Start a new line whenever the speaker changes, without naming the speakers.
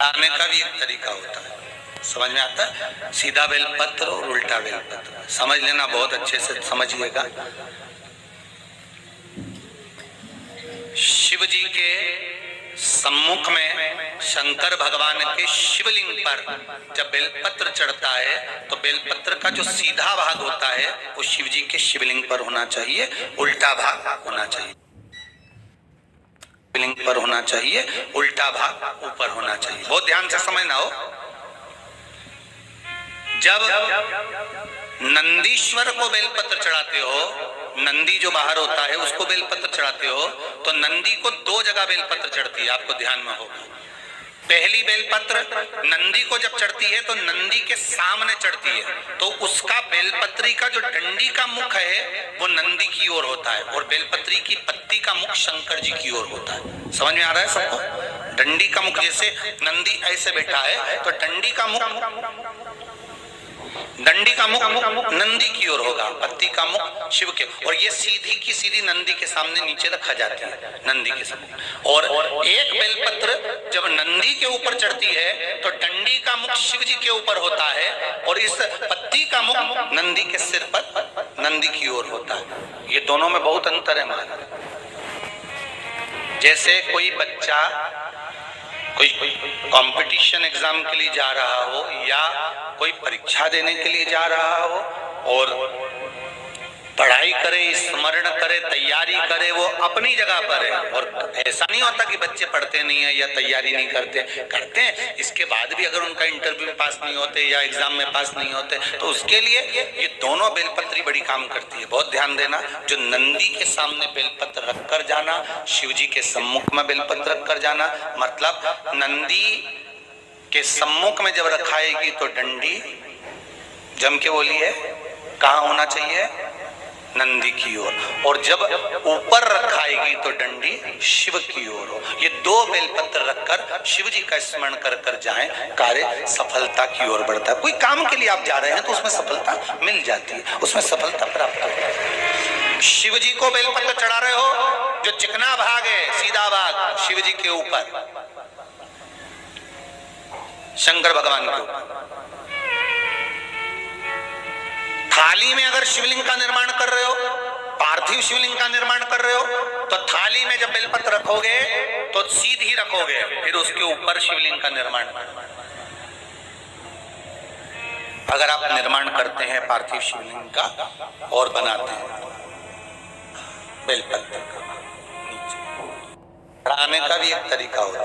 आने का भी एक तरीका होता है, समझ में आता है? सीधा बेलपत्र और उल्टा बेलपत्र समझ लेना, बहुत अच्छे से समझिएगा। शिव जी के सम्मुख में शंकर भगवान के शिवलिंग पर जब बेलपत्र चढ़ता है तो बेलपत्र का जो सीधा भाग होता है वो शिव जी के शिवलिंग पर होना चाहिए, उल्टा भाग होना चाहिए। शिवलिंग पर होना चाहिए, उल्टा भाग ऊपर होना चाहिए। बहुत ध्यान से समझना हो। जब नंदीश्वर को बेलपत्र चढ़ाते हो, नंदी जो बाहर होता है उसको बेलपत्र चढ़ाते हो, तो नंदी को दो जगह बेलपत्र चढ़ती है, आपको ध्यान में होगा। पहली बेलपत्र नंदी को जब चढ़ती है तो नंदी के सामने चढ़ती है, तो उसका बेलपत्री का जो डंडी का मुख है वो नंदी की ओर होता है और बेलपत्री की पत्ती का मुख शंकर जी की ओर होता है। समझ में आ रहा है सबको? डंडी का मुख, जैसे नंदी ऐसे बैठा है तो डंडी का मुख नंदी की ओर होगा, पत्ती का मुख शिव के, और ये सीधी की सीधी नंदी के सामने नीचे रखा जाती है, नंदी के सामने। और एक बेलपत्र जब नंदी के ऊपर चढ़ती है तो डंडी का मुख शिव जी के ऊपर होता है और इस पत्ती का मुख नंदी के सिर पर नंदी की ओर होता है। ये दोनों में बहुत अंतर है महाराज। जैसे कोई बच्चा कोई कंपटीशन एग्जाम के लिए जा रहा हो या कोई परीक्षा देने के लिए जा रहा हो और पढ़ाई करे, स्मरण करे, तैयारी करे, वो अपनी जगह पर है। और ऐसा नहीं होता कि बच्चे पढ़ते नहीं है या तैयारी नहीं करते हैं। इसके बाद भी अगर उनका इंटरव्यू में पास नहीं होते या एग्जाम में पास नहीं होते तो उसके लिए ये दोनों बेलपत्री बड़ी काम करती है। बहुत ध्यान देना, जो नंदी के सामने बेलपत्र रखकर जाना, शिव जी के सम्मुख में बेलपत्र रखकर जाना, मतलब नंदी के सम्मुख में जब रखाएगी तो डंडी जम के बोलिए कहाँ होना चाहिए? नंदी की ओर। और जब ऊपर रखाएगी तो डंडी शिव की ओर हो। ये दो बेलपत्र रखकर शिव जी का स्मरण कर कर जाएं, कार्य सफलता की ओर बढ़ता है। कोई काम के लिए आप जा रहे हैं तो उसमें सफलता मिल जाती है, उसमें सफलता प्राप्त होती है। शिव जी को बेलपत्र चढ़ा रहे हो, जो चिकना भाग है, सीधा भाग शिव जी के ऊपर, शंकर भगवान के ऊपर। थाली में अगर शिवलिंग का निर्माण कर रहे हो, पार्थिव शिवलिंग का निर्माण कर रहे हो, तो थाली में जब बेलपत्र रखोगे तो सीधी रखोगे, फिर उसके ऊपर शिवलिंग का निर्माण। अगर आप निर्माण करते हैं पार्थिव शिवलिंग का और बनाते हैं बेलपत्र का नीचे चढ़ाने का भी एक तरीका होता है।